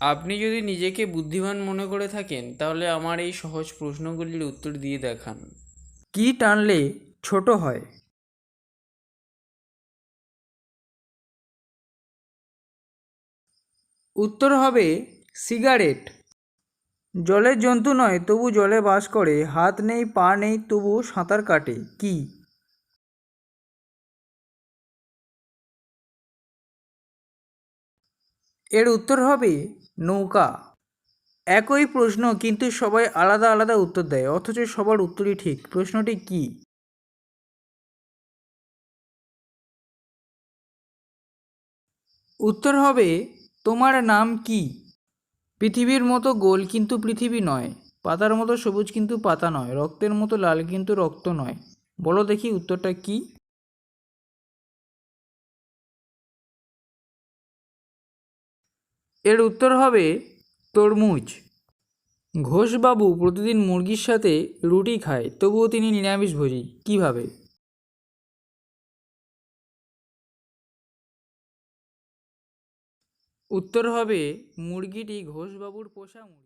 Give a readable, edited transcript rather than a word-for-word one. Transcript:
আপনি যদি নিজেকে বুদ্ধিমান মনে করে থাকেন তাহলে আমার এই সহজ প্রশ্নগুলির উত্তর দিয়ে দেখান। কি টানলে ছোট হয়? উত্তর হবে সিগারেট। জলের জন্তু নয় তবু জলে বাস করে, হাত নেই পা নেই তবু সাঁতার কাটে, কি? এর উত্তর হবে নৌকা। একই প্রশ্ন কিন্তু সবাই আলাদা আলাদা উত্তর দেয়, অথচ সবার উত্তরই ঠিক। প্রশ্নটি কি? উত্তর হবে তোমার নাম কি। পৃথিবীর মতো গোল কিন্তু পৃথিবী নয়, পাতার মতো সবুজ কিন্তু পাতা নয়, রক্তের মতো লাল কিন্তু রক্ত নয়। বলো দেখি উত্তরটা কি? এর উত্তর হবে তরমুজ। ঘোষবাবু প্রতিদিন মুরগির সাথে রুটি খায়, তবুও তিনি নিরামিষভোজী, কিভাবে? উত্তর হবে মুরগিটি ঘোষবাবুর পোষা মুরগি।